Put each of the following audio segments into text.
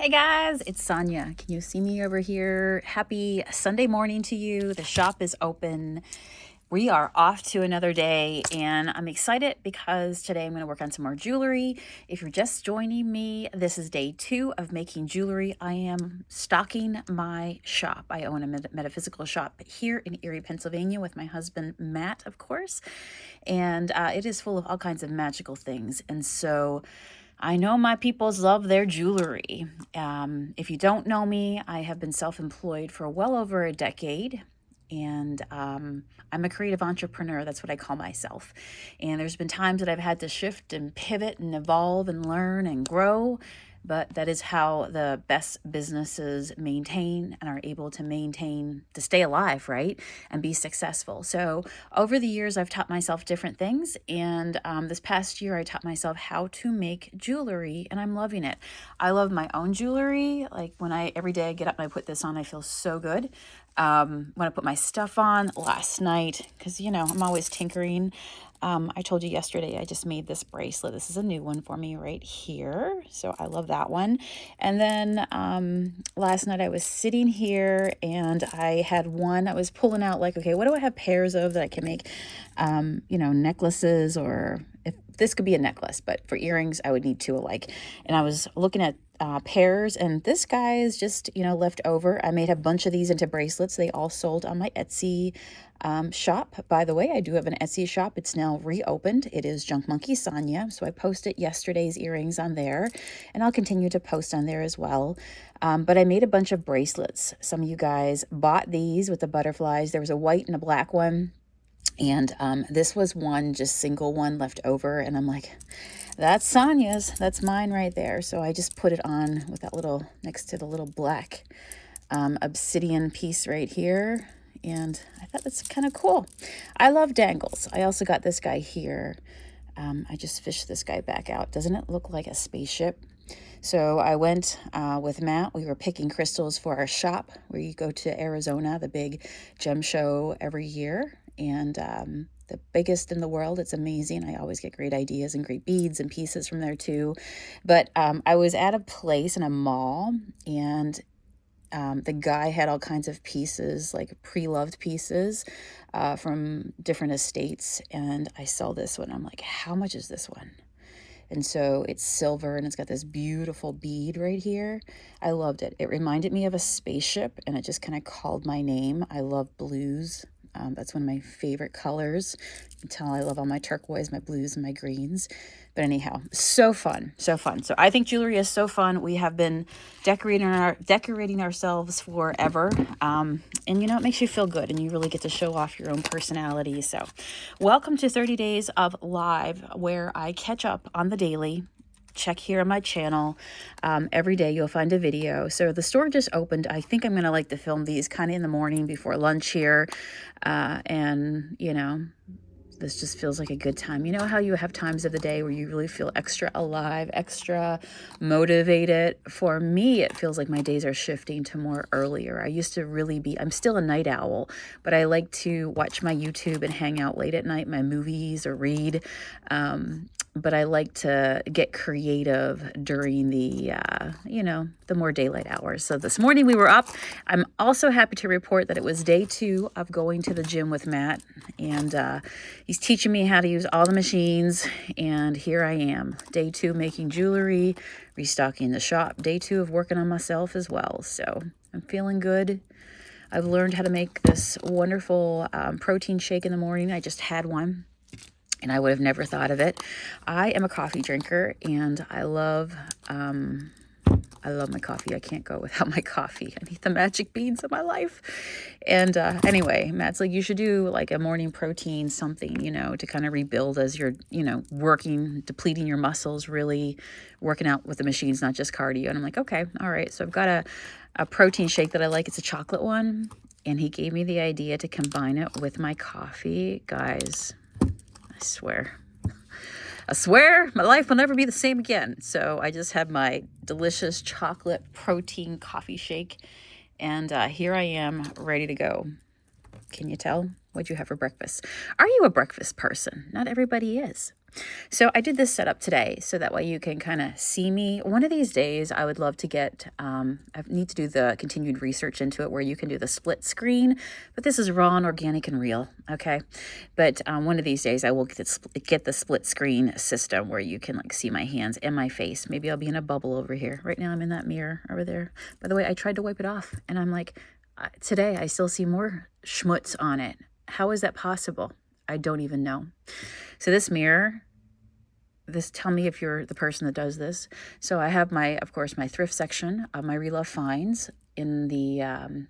Hey guys, it's Sonia. Can you see me over here? Happy Sunday morning to you. The shop is open. We are off to another day, and I'm excited because today I'm going to work on some more jewelry. If you're just joining me, this is day 2 of making jewelry. I am stocking my shop. I own a metaphysical shop here in Erie, Pennsylvania with my husband, Matt, of course, and it is full of all kinds of magical things. And so I know my peoples love their jewelry. If you don't know me, I have been self-employed for well over a decade. And I'm a creative entrepreneur. That's what I call myself. And there's been times that I've had to shift and pivot and evolve and learn and grow. But that is how the best businesses maintain and are able to maintain, to stay alive, right? And be successful. So over the years, I've taught myself different things. And this past year, I taught myself how to make jewelry, and I'm loving it. I love my own jewelry. Like every day I get up and I put this on, I feel so good. When I put my stuff on last night, because, I'm always tinkering. I told you yesterday I just made this bracelet. This is a new one for me right here. So I love that one. And then last night I was sitting here and I had one. I was pulling out like, okay, what do I have pairs of that I can make, necklaces, or if this could be a necklace, but for earrings, I would need 2 alike. And I was looking at pairs, and this guy is just, left over. I made a bunch of these into bracelets. They all sold on my Etsy shop. By the way, I do have an Etsy shop. It's now reopened. It is JunkMonkeySonia. So I posted yesterday's earrings on there, and I'll continue to post on there as well. But I made a bunch of bracelets. Some of you guys bought these with the butterflies. There was a white and a black one. And this was one, just single one left over. And I'm like, that's Sonia's. That's mine right there. So I just put it on with that little, next to the little black obsidian piece right here. And I thought that's kind of cool. I love dangles. I also got this guy here. I just fished this guy back out. Doesn't it look like a spaceship? So I went with Matt. We were picking crystals for our shop. We go to Arizona, the big gem show every year. And the biggest in the world. It's amazing. I always get great ideas and great beads and pieces from there too. But I was at a place in a mall, and the guy had all kinds of pieces, like pre-loved pieces from different estates. And I saw this one. I'm like, how much is this one? And so it's silver, and it's got this beautiful bead right here. I loved it. It reminded me of a spaceship, and it just kind of called my name. I love blues. That's one of my favorite colors. You can tell I love all my turquoise, my blues, and my greens. But anyhow, so fun, so fun. So I think jewelry is so fun. We have been decorating ourselves forever. And it makes you feel good, and you really get to show off your own personality. So welcome to 30 Days of Live, where I catch up on the daily. Check here on my channel. Every day you'll find a video. So the store just opened. I think I'm going to like to film these kind of in the morning before lunch here. This just feels like a good time. You know how you have times of the day where you really feel extra alive, extra motivated? For me, it feels like my days are shifting to more earlier. I used to really I'm still a night owl, but I like to watch my YouTube and hang out late at night, my movies, or read. But I like to get creative during the more daylight hours. So this morning we were up. I'm also happy to report that it was day 2 of going to the gym with Matt. And he's teaching me how to use all the machines. And here I am, day 2 making jewelry, restocking the shop, day 2 of working on myself as well. So I'm feeling good. I've learned how to make this wonderful protein shake in the morning. I just had one, and I would have never thought of it. I am a coffee drinker, and I love my coffee. I can't go without my coffee. I need the magic beans of my life. And anyway, Matt's like, you should do like a morning protein something, to kind of rebuild as you're, working, depleting your muscles, really working out with the machines, not just cardio. And I'm like, okay, all right. So I've got a protein shake that I like. It's a chocolate one. And he gave me the idea to combine it with my coffee. Guys, I swear my life will never be the same again. So I just had my delicious chocolate protein coffee shake, and here I am ready to go. Can you tell? What'd you have for breakfast? Are you a breakfast person? Not everybody is. So I did this setup today so that way you can kind of see me. One of these days, I would love to get, I need to do the continued research into it where you can do the split screen, but this is raw and organic and real, okay? But one of these days, I will get the split screen system where you can like see my hands and my face. Maybe I'll be in a bubble over here. Right now, I'm in that mirror over there. By the way, I tried to wipe it off, and I'm like, today I still see more schmutz on it. How is that possible? I don't even know. So this mirror, tell me if you're the person that does this. So I have of course, my thrift section of my Relove Finds in the,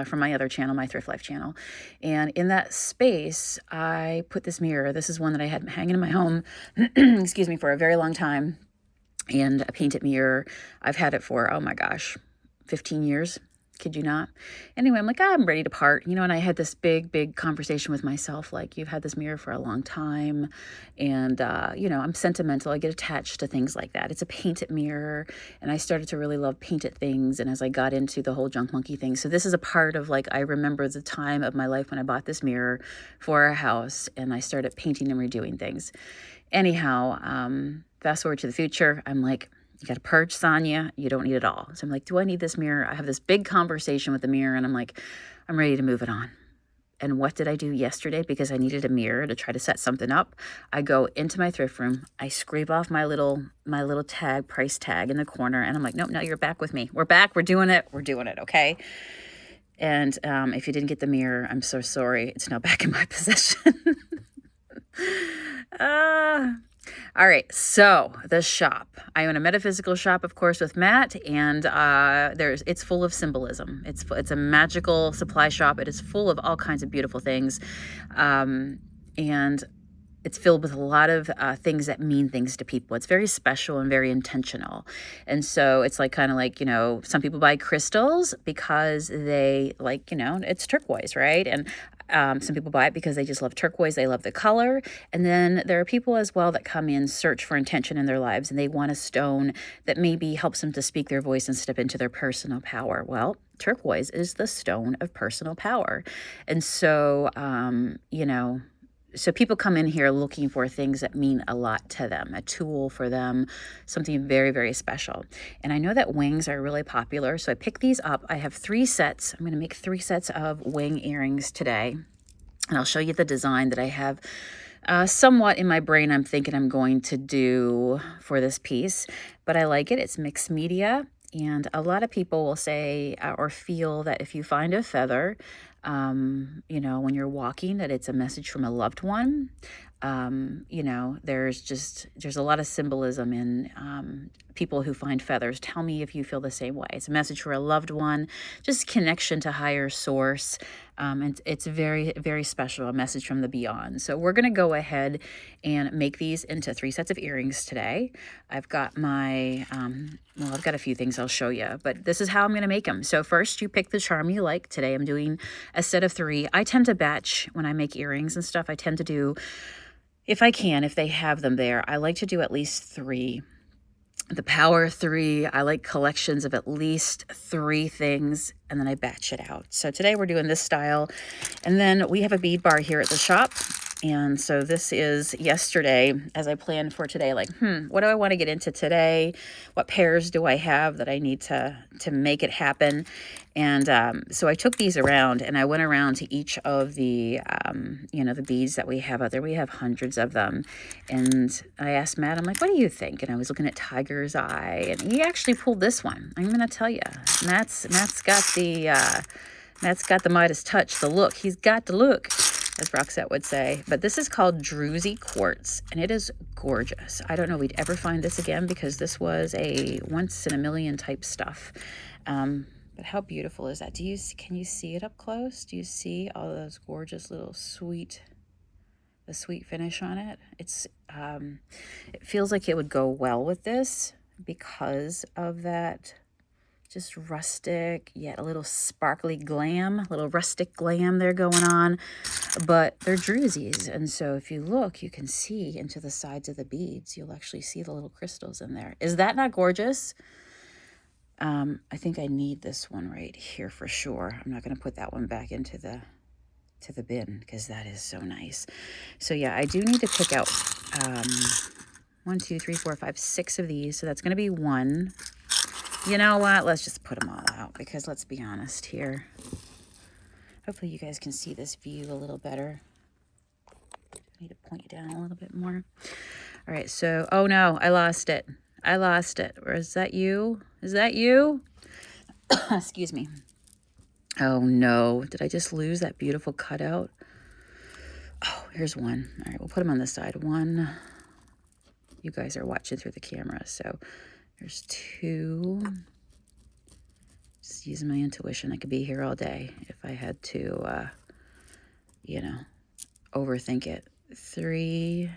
from my other channel, my Thrift Life channel. And in that space, I put this mirror. This is one that I had hanging in my home, excuse me, for a very long time. And a painted mirror. I've had it for, oh my gosh, 15 years. Kid you not. Anyway, I'm like, I'm ready to part, and I had this big conversation with myself, like, you've had this mirror for a long time, and, I'm sentimental. I get attached to things like that. It's a painted mirror, and I started to really love painted things, and as I got into the whole junk monkey thing, so this is a part of, like, I remember the time of my life when I bought this mirror for our house, and I started painting and redoing things. Anyhow, fast forward to the future, I'm like, you got to purge, Sonia. You don't need it all. So I'm like, do I need this mirror? I have this big conversation with the mirror, and I'm like, I'm ready to move it on. And what did I do yesterday? Because I needed a mirror to try to set something up. I go into my thrift room. I scrape off my little tag, price tag in the corner, and I'm like, nope, no, you're back with me. We're back. We're doing it. We're doing it. Okay. And if you didn't get the mirror, I'm so sorry. It's now back in my possession. All right, so the shop. I own a metaphysical shop, of course, with Matt, and it's full of symbolism. It's a magical supply shop. It is full of all kinds of beautiful things, and it's filled with a lot of things that mean things to people. It's very special and very intentional. And so it's like kind of like, some people buy crystals because they like, it's turquoise, right? And some people buy it because they just love turquoise. They love the color. And then there are people as well that come in, search for intention in their lives, and they want a stone that maybe helps them to speak their voice and step into their personal power. Well, turquoise is the stone of personal power. And so, so people come in here looking for things that mean a lot to them, a tool for them, something very, very special. And I know that wings are really popular, so I picked these up. I have 3 sets. I'm going to make 3 sets of wing earrings today. And I'll show you the design that I have somewhat in my brain. I'm thinking I'm going to do for this piece, but I like it. It's mixed media. And a lot of people will say or feel that if you find a feather, when you're walking, that it's a message from a loved one. There's a lot of symbolism in people who find feathers. Tell me if you feel the same way. It's a message for a loved one, just connection to higher source. And it's very, very special, a message from the beyond. So we're going to go ahead and make these into 3 sets of earrings today. I've got I've got a few things I'll show you, but this is how I'm going to make them. So first you pick the charm you like. Today I'm doing a set of 3. I tend to batch when I make earrings and stuff. I tend to do, if I can, if they have them there, I like to do at least 3. The power 3, I like collections of at least 3 things, and then I batch it out. So today we're doing this style, and then we have a bead bar here at the shop. And so this is yesterday as I planned for today, like, what do I want to get into today? What pairs do I have that I need to make it happen? And so I took these around, and I went around to each of the, the beads that we have out there. We have hundreds of them. And I asked Matt, I'm like, what do you think? And I was looking at Tiger's Eye, and he actually pulled this one. I'm going to tell you, Matt's got the Midas touch, the look. He's got the look, as Roxette would say. But this is called Druzy Quartz, and it is gorgeous. I don't know we'd ever find this again because this was a once-in-a-million type stuff. But how beautiful is that? Can you see it up close? Do you see all those gorgeous little the sweet finish on it? It feels like it would go well with this because of that just rustic, yet a little sparkly glam, a little rustic glam there going on. But they're Druzys, and so if you look, you can see into the sides of the beads. You'll actually see the little crystals in there. Is that not gorgeous? I think I need this one right here for sure. I'm not going to put that one back into the bin because that is so nice. So yeah, I do need to pick out 1, 2, 3, 4, 5, 6 of these. So that's going to be 1. You know what? Let's just put them all out because let's be honest here. Hopefully you guys can see this view a little better. I need to point you down a little bit more. All right, so, oh no, I lost it. I lost it. Or is that you? Is that you? Excuse me. Oh no, did I just lose that beautiful cutout? Oh, here's 1. All right, we'll put them on this side. 1. You guys are watching through the camera, so there's 2. Just using my intuition. I could be here all day if I had to, you know, overthink it. 3,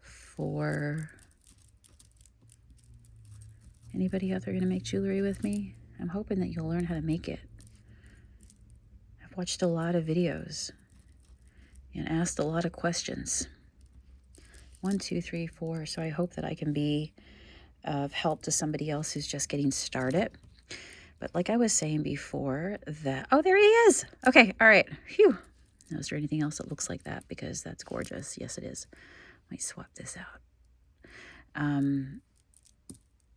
4. Anybody out there gonna make jewelry with me? I'm hoping that you'll learn how to make it. I've watched a lot of videos and asked a lot of questions. 1, 2, 3, 4. So I hope that I can be of help to somebody else who's just getting started. But like I was saying before, that, oh, there he is. Okay, all right. Phew. Now, is there anything else that looks like that? Because that's gorgeous. Yes, it is. Let me swap this out.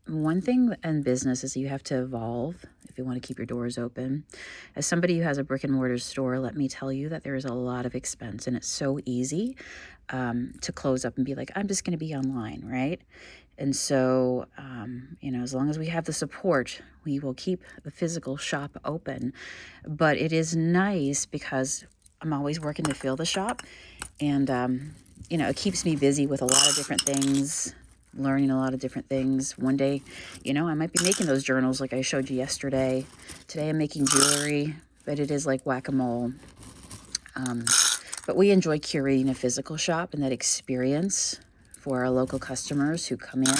One thing in business is you have to evolve if you want to keep your doors open. As somebody who has a brick and mortar store, let me tell you that there is a lot of expense, and it's so easy to close up and be like, I'm just going to be online, right? And so, you know, as long as we have the support, we will keep the physical shop open. But it is nice because I'm always working to fill the shop, and, you know, it keeps me busy with a lot of different things, learning a lot of different things. One day, you know, I might be making those journals like I showed you yesterday. Today I'm making jewelry, but it is like whack-a-mole. But we enjoy curating a physical shop and that experience for our local customers who come in.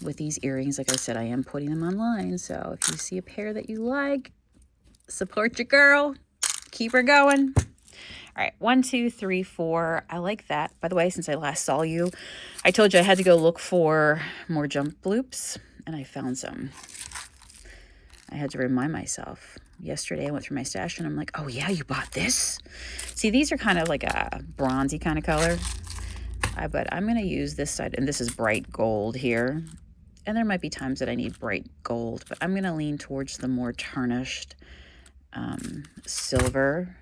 With these earrings, like I said, I am putting them online. So if you see a pair that you like, support your girl. Keep her going. All right, 1, 2, 3, 4. I like that. By the way, since I last saw you, I told you I had to go look for more jump loops, and I found some. I had to remind myself. Yesterday, I went through my stash, and I'm like, oh, yeah, you bought this? See, these are kind of like a bronzy kind of color, but I'm going to use this side, and this is bright gold here. And there might be times that I need bright gold, but I'm going to lean towards the more tarnished silver.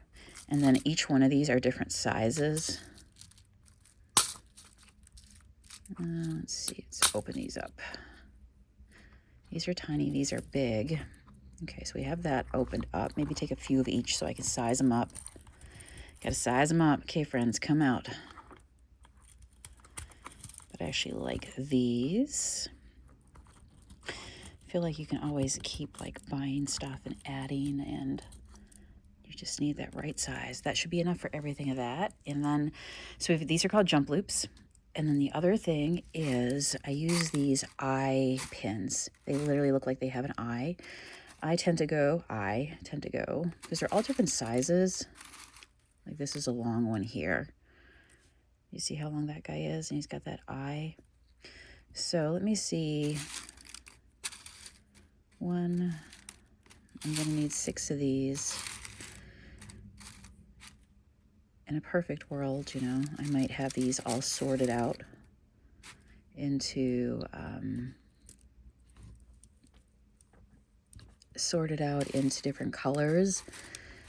And then each one of these are different sizes. Let's see, let's open these up. These are tiny, these are big. Okay, so we have that opened up. Maybe take a few of each so I can size them up. Gotta size them up. Okay, friends, come out. But I actually like these. I feel like you can always keep like buying stuff and adding, and you just need that right size. That should be enough for everything of that. And then, so these are called jump loops. And then the other thing is I use these eye pins. They literally look like they have an eye. I tend to go, because they're all different sizes. Like this is a long one here. You see how long that guy is? And he's got that eye. So let me see. 1, I'm gonna need 6 of these. In a perfect world, you know, I might have these all sorted out into different colors.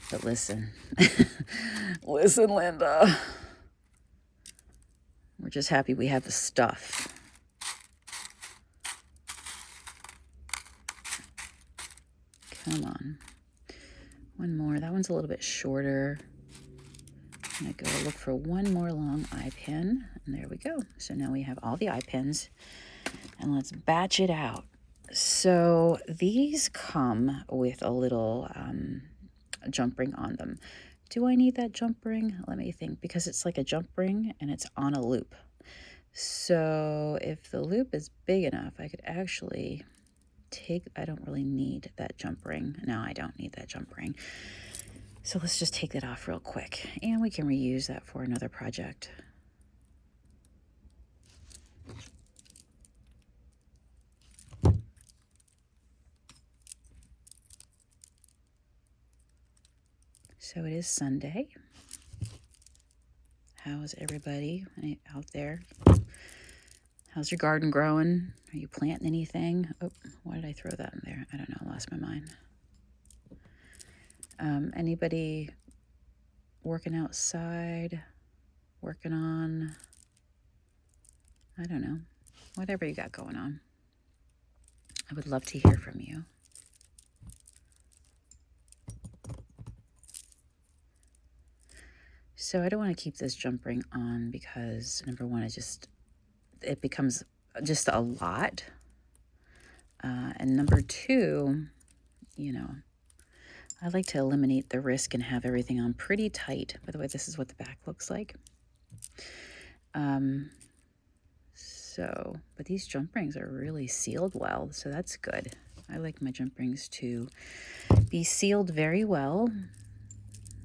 But listen, listen, Linda, we're just happy we have the stuff. Come on, one more. That one's a little bit shorter. I'm going to go look for one more long eye pin, and there we go. So now we have all the eye pins, and let's batch it out. So these come with a little jump ring on them. Do I need that jump ring? Let me think, because it's like a jump ring and it's on a loop. So if the loop is big enough, I could actually I don't really need that jump ring. No, I don't need that jump ring. So let's just take that off real quick, and we can reuse that for another project. So it is Sunday. How's everybody out there? How's your garden growing? Are you planting anything? Oh, why did I throw that in there? I don't know. I lost my mind. Anybody working outside? Working on, I don't know, whatever you got going on. I would love to hear from you. So I don't want to keep this jump ring on because number one, it becomes just a lot. And number two, I like to eliminate the risk and have everything on pretty tight. By the way, this is what the back looks like. But these jump rings are really sealed well, so that's good. I like my jump rings to be sealed very well.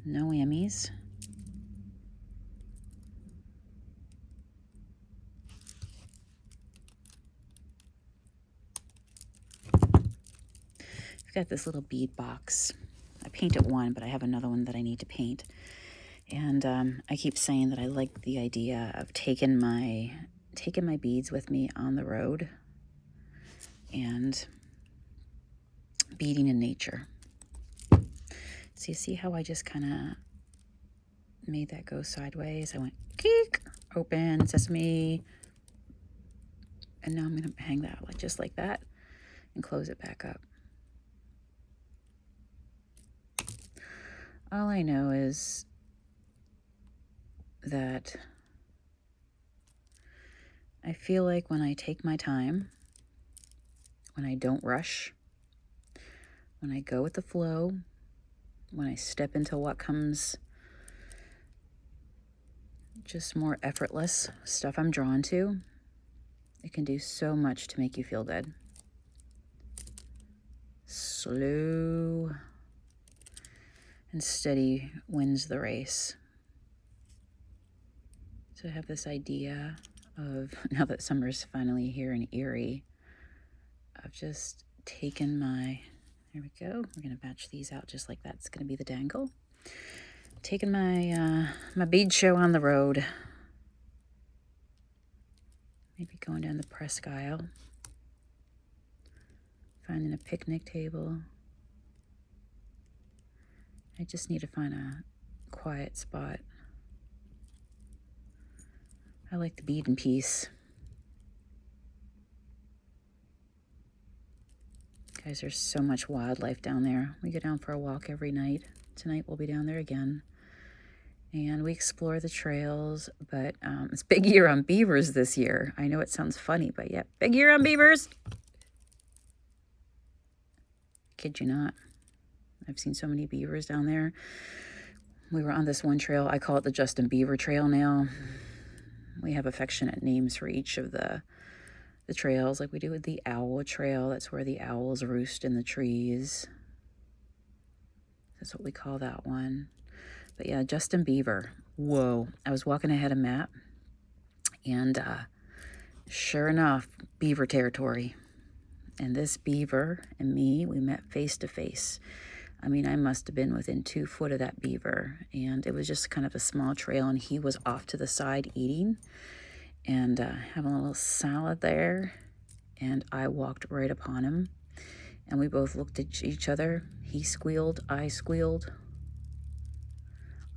No whammies. I've got this little bead box. I painted one, but I have another one that I need to paint. And I keep saying that I like the idea of taking my beads with me on the road and beading in nature. So you see how I just kind of made that go sideways? I went geek, open, sesame, and now I'm going to hang that just like that and close it back up. All I know is that I feel like when I take my time, when I don't rush, when I go with the flow, when I step into what comes just more effortless stuff I'm drawn to, it can do so much to make you feel good. Slow and steady wins the race. So I have this idea of, now that summer's finally here in Erie, of just taking my, there we go, we're going to batch these out just like that. It's going to be the dangle. Taking my my bead show on the road. Maybe going down the Presque Isle. Finding a picnic table. I just need to find a quiet spot. I like the bead in peace. Guys, there's so much wildlife down there. We go down for a walk every night. Tonight we'll be down there again. And we explore the trails, but it's big year on beavers this year. I know it sounds funny, but yeah, big year on beavers. Kid you not. I've seen so many beavers down there. We were on this one trail. I call it the Justin Beaver Trail now. We have affectionate names for each of the trails, like we do with the Owl Trail. That's where the owls roost in the trees. That's what we call that one. But yeah, Justin Beaver. Whoa. I was walking ahead of Matt, and sure enough, beaver territory. And this beaver and me, we met face to face. I mean, I must have been within 2 foot of that beaver. And it was just kind of a small trail, and he was off to the side eating and having a little salad there. And I walked right upon him. And we both looked at each other. He squealed, I squealed.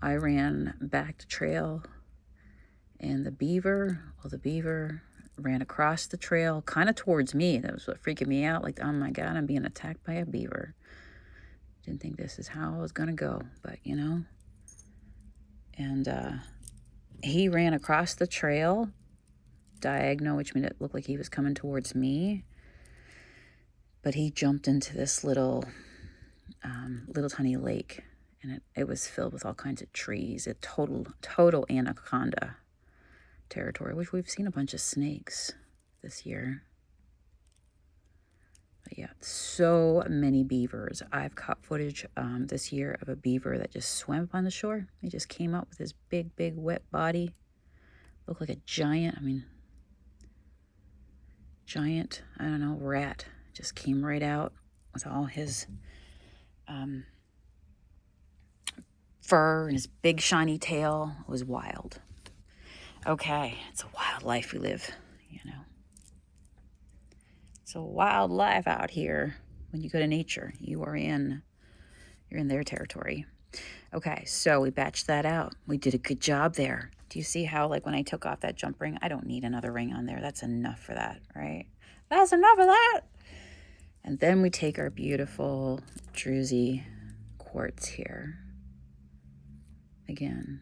I ran back the trail. And the beaver ran across the trail, kind of towards me. That was what freaking me out. Like, oh my God, I'm being attacked by a beaver. Didn't think this is how I was going to go, but And he ran across the trail, diagonal, which made it look like he was coming towards me. But he jumped into this little tiny lake, and it was filled with all kinds of trees. A total anaconda territory, which we've seen a bunch of snakes this year. But yeah, so many beavers. I've caught footage this year of a beaver that just swam up on the shore. He just came up with his big, wet body. Looked like a giant, I don't know, rat. Just came right out with all his fur and his big shiny tail. It was wild. Okay, it's a wild life we live, you know. It's a wild life out here. When you go to nature, you're in their territory. Okay, so we batched that out. We did a good job there. Do you see how, like, when I took off that jump ring, I don't need another ring on there. That's enough for that, right? That's enough of that. And then we take our beautiful Druzy quartz here. Again.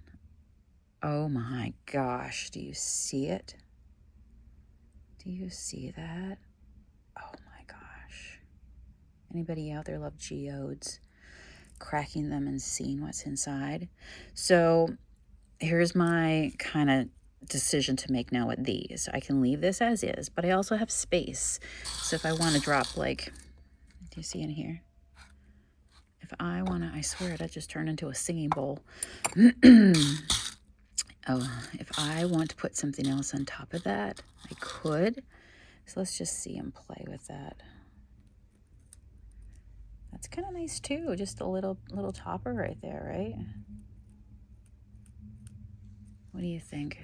Oh my gosh, do you see it? Do you see that? Oh my gosh. Anybody out there love geodes? Cracking them and seeing what's inside. So here's my kind of decision to make now with these. I can leave this as is, but I also have space. So if I want to drop, like, do you see in here? If I want to, I swear that just turned into a singing bowl. Oh, if I want to put something else on top of that, I could. So let's just see and play with that. That's kind of nice too. Just a little topper right there, right? What do you think?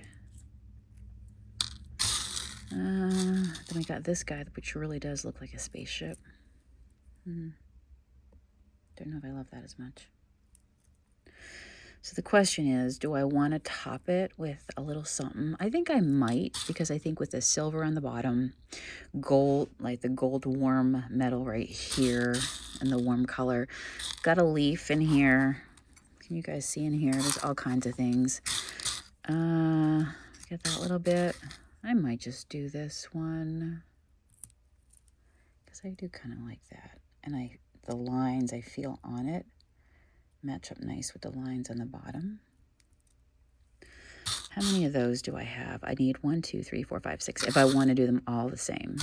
Then we got this guy, which really does look like a spaceship. Don't know if I love that as much. So the question is, do I want to top it with a little something? I think I might, because I think with the silver on the bottom, gold, like the gold warm metal right here, and the warm color. Got a leaf in here. Can you guys see in here? There's all kinds of things. Get that little bit. I might just do this one, because I do kind of like that. And the lines I feel on it match up nice with the lines on the bottom. How many of those do I have? I need 1, 2, 3, 4, 5, 6. If I want to do them all the same.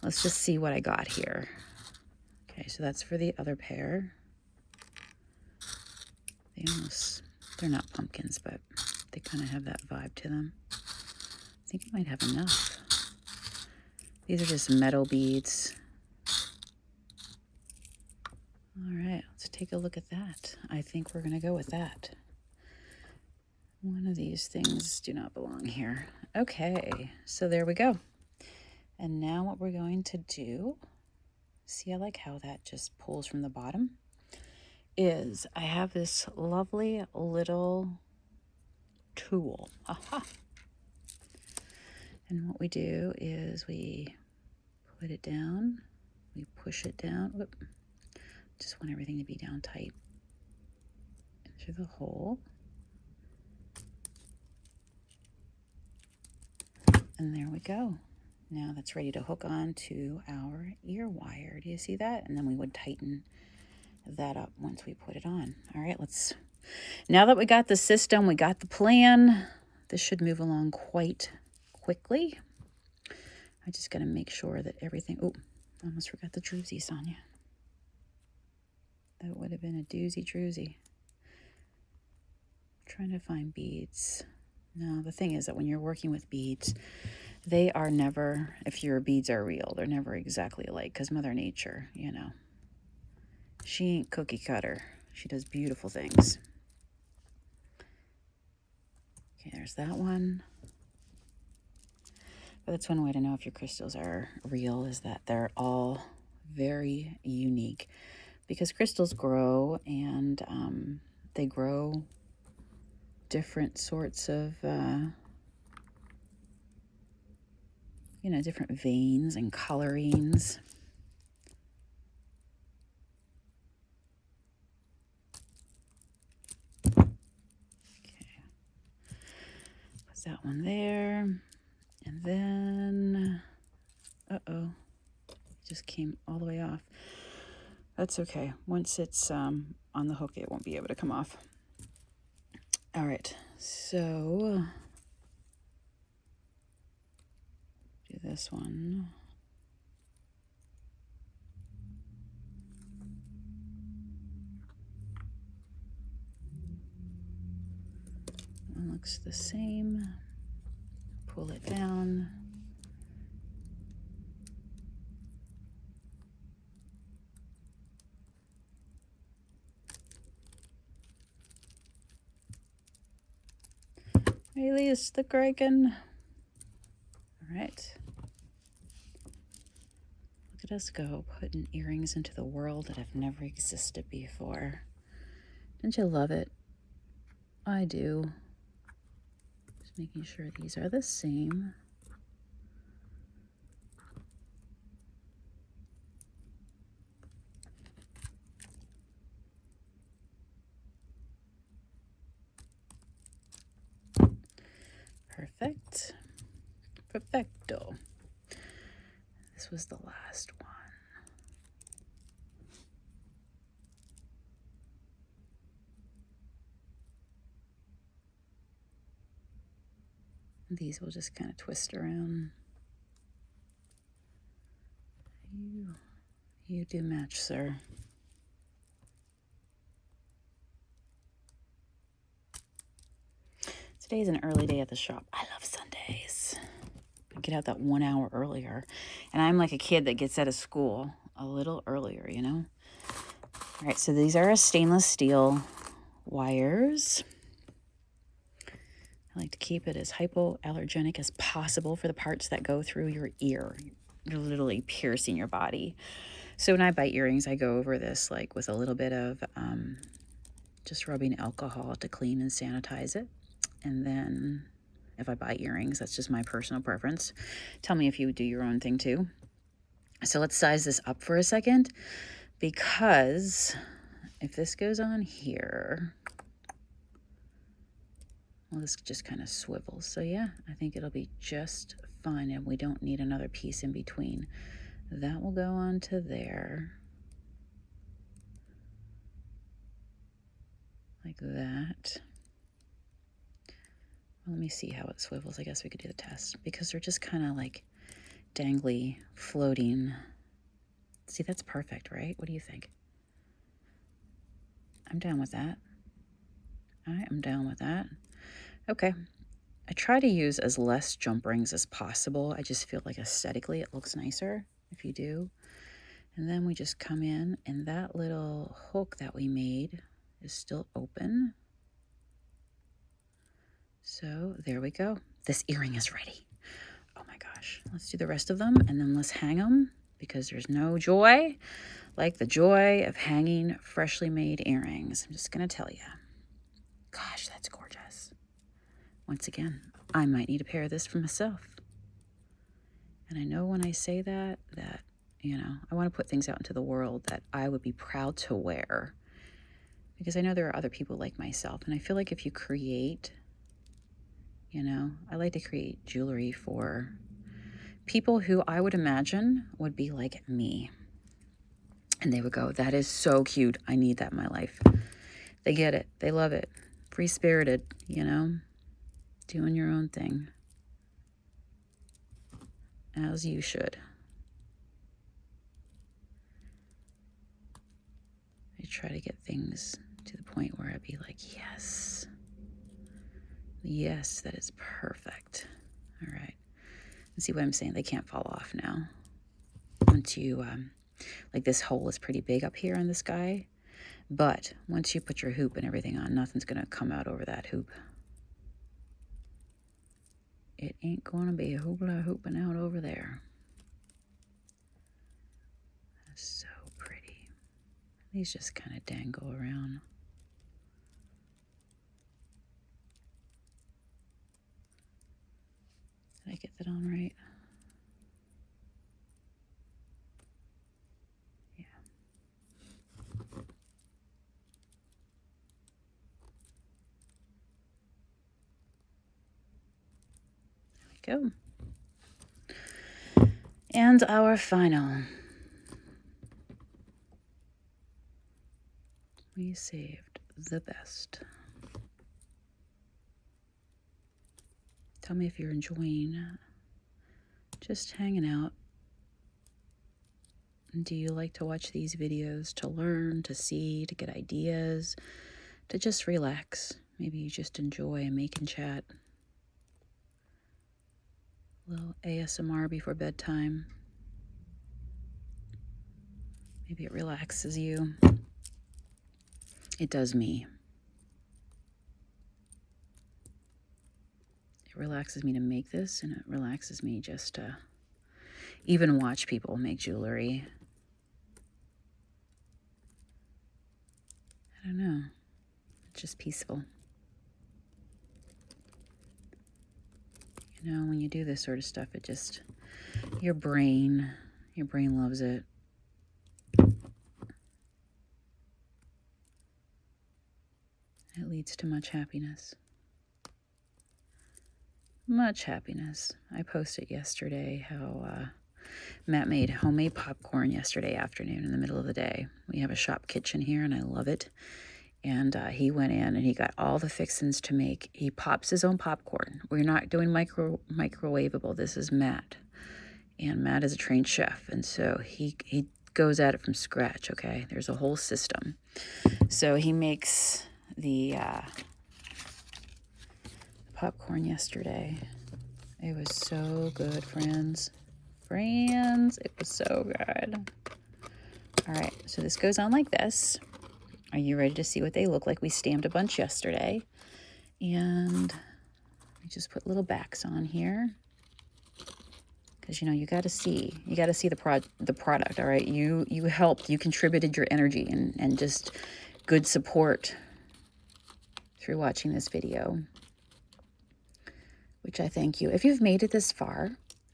Let's just see what I got here. Okay, so that's for the other pair. They're not pumpkins, but they kind of have that vibe to them. I think I might have enough. These are just metal beads. All right, let's take a look at that. I think we're going to go with that. One of these things do not belong here. Okay, so there we go. And now what we're going to do, see, I like how that just pulls from the bottom, is I have this lovely little tool. Aha! And what we do is we put it down, we push it down. Whoop. Just want everything to be down tight. Into the hole. And there we go. Now that's ready to hook on to our ear wire. Do you see that? And then we would tighten that up once we put it on. All right, now that we got the system, we got the plan, this should move along quite quickly. I just got to make sure that everything, oh, I almost forgot the Druzy, Sonia. That would have been a doozy Druzy. Trying to find beads. No, the thing is that when you're working with beads, they are never, if your beads are real, they're never exactly alike, because Mother Nature, you know, she ain't cookie cutter. She does beautiful things. Okay, there's that one. But that's one way to know if your crystals are real, is that they're all very unique. Because crystals grow, and they grow different sorts of, different veins and colorings. Okay, put that one there. And then, uh-oh, it just came all the way off. That's okay. Once it's on the hook, it won't be able to come off. All right, so do this one. One looks the same. Pull it down. Release the Kraken. All right. Look at us go, putting earrings into the world that have never existed before. Don't you love it? I do. Just making sure these are the same. Perfect. Perfecto. This was the last one. These will just kind of twist around. You do match, sir. Today's an early day at the shop. I love Sundays. I get out that 1 hour earlier. And I'm like a kid that gets out of school a little earlier, you know? All right, so these are stainless steel wires. I like to keep it as hypoallergenic as possible for the parts that go through your ear. You're literally piercing your body. So when I buy earrings, I go over this like with a little bit of just rubbing alcohol to clean and sanitize it. And then if I buy earrings, that's just my personal preference. Tell me if you do your own thing too. So let's size this up for a second, because if this goes on here, well, this just kind of swivels. So yeah, I think it'll be just fine, and we don't need another piece in between. That will go on to there. Like that. Well, let me see how it swivels. I guess we could do the test, because they're just kind of like dangly, floating. See, that's perfect, right? What do you think? I'm down with that. I am down with that. Okay. I try to use as less jump rings as possible. I just feel like aesthetically it looks nicer if you do. And then we just come in, and that little hook that we made is still open. So there we go. This earring is ready. Oh my gosh. Let's do the rest of them, and then let's hang them, because there's no joy like the joy of hanging freshly made earrings. I'm just going to tell you. Gosh, that's gorgeous. Once again, I might need a pair of this for myself. And I know when I say that, you know, I want to put things out into the world that I would be proud to wear, because I know there are other people like myself. And I feel like if you create, you know, I like to create jewelry for people who I would imagine would be like me. And they would go, that is so cute. I need that in my life. They get it. They love it. Free-spirited, you know, doing your own thing. As you should. I try to get things to the point where I'd be like, yes. Yes, that is perfect. All right. And see what I'm saying? They can't fall off now. Once you, like this hole is pretty big up here on this guy. But once you put your hoop and everything on, nothing's going to come out over that hoop. It ain't going to be hooping out over there. That's so pretty. These just kind of dangle around. Did I get that on right? Yeah. There we go. And our final. We saved the best. Tell me if you're enjoying just hanging out. Do you like to watch these videos to learn, to see, to get ideas, to just relax? Maybe you just enjoy a make and chat. A little ASMR before bedtime. Maybe it relaxes you. It does me. relaxes me to make this, and it relaxes me just to even watch people make jewelry. I don't know. It's just peaceful. You know, when you do this sort of stuff, it just, your brain loves it. It leads to much happiness. Much happiness. I posted yesterday how Matt made homemade popcorn yesterday afternoon in the middle of the day. We have a shop kitchen here, and I love it. And he went in and he got all the fixins to make. He pops his own popcorn. We're not doing microwavable. This is Matt. And Matt is a trained chef. And so he goes at it from scratch, okay? There's a whole system. So he makes the popcorn yesterday. It was so good, friends. It was so good. All right, so this goes on like this. Are you ready to see what they look like? We stamped a bunch yesterday, and we just put little backs on here because you know you got to see the product. All right, you helped, you contributed your energy and just good support through watching this video, which I thank you. If you've made it this far,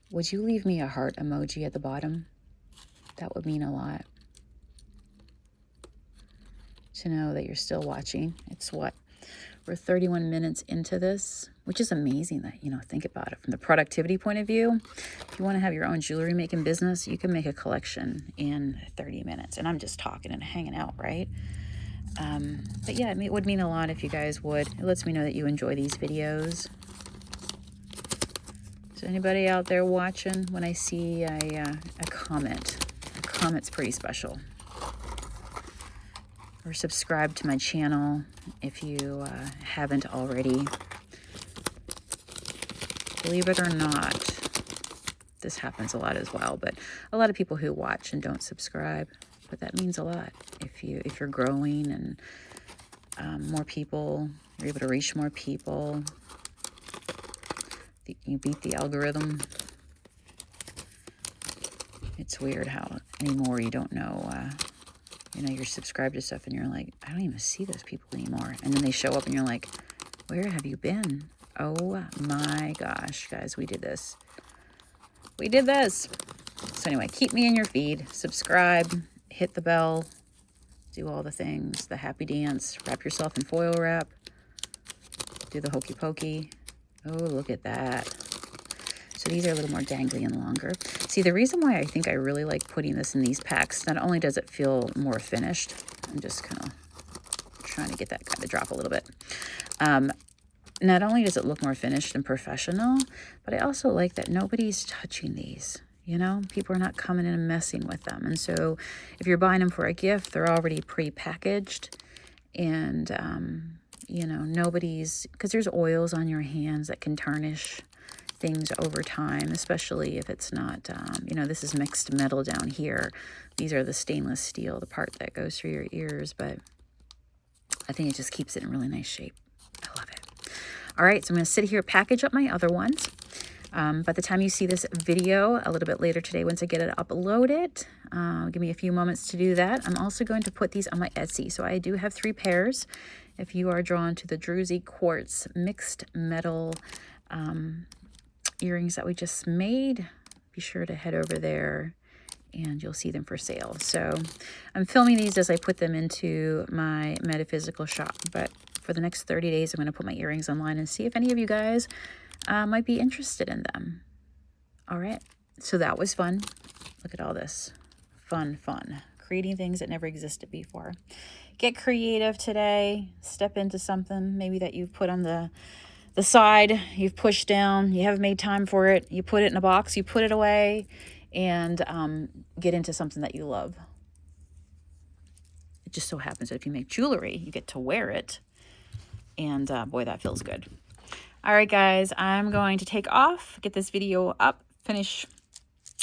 would you leave me a heart emoji at the bottom? That would mean a lot to know that you're still watching. It's what? We're 31 minutes into this, which is amazing that, you know, think about it from the productivity point of view. If you want to have your own jewelry making business, you can make a collection in 30 minutes. And I'm just talking and hanging out, right? But yeah, it would mean a lot if you guys would. It lets me know that you enjoy these videos. Is anybody out there watching? When I see a comment's pretty special. Or subscribe to my channel if you haven't already. Believe it or not, this happens a lot as well, but a lot of people who watch and don't subscribe, but that means a lot. If you're growing and more people, you're able to reach more people, you beat the algorithm. It's weird how anymore you don't know, you know, you're subscribed to stuff and you're like, I don't even see those people anymore. And then they show up and you're like, where have you been? Oh my gosh, guys, we did this. We did this. So anyway, keep me in your feed. Subscribe, hit the bell, do all the things, the happy dance, wrap yourself in foil wrap, do the hokey pokey. Oh, look at that. So these are a little more dangly and longer. See, the reason why I think I really like putting this in these packs, not only does it feel more finished, I'm just kind of trying to get that guy to drop a little bit. Not only does it look more finished and professional, but I also like that nobody's touching these. You know, people are not coming in and messing with them. And so if you're buying them for a gift, they're already pre-packaged. And, you know, because there's oils on your hands that can tarnish things over time, especially if it's not, you know, this is mixed metal down here. These are the stainless steel, the part that goes through your ears, but I think it just keeps it in really nice shape. I love it. All right, so I'm going to sit here, package up my other ones. By the time you see this video, a little bit later today, once I get it uploaded, give me a few moments to do that. I'm also going to put these on my Etsy. So I do have 3 pairs. If you are drawn to the Druzy quartz mixed metal earrings that we just made, be sure to head over there and you'll see them for sale. So I'm filming these as I put them into my metaphysical shop, but for the next 30 days, I'm going to put my earrings online and see if any of you guys might be interested in them. All right, so that was fun. Look at all this. Fun. Creating things that never existed before. Get creative today. Step into something maybe that you've put on the side, you've pushed down, you haven't made time for it, you put it in a box, you put it away, and get into something that you love. It just so happens that if you make jewelry, you get to wear it, and boy, that feels good. All right, guys, I'm going to take off, get this video up, finish,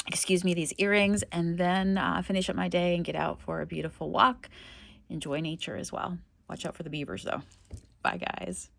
these earrings, and then finish up my day and get out for a beautiful walk. Enjoy nature as well. Watch out for the beavers, though. Bye, guys.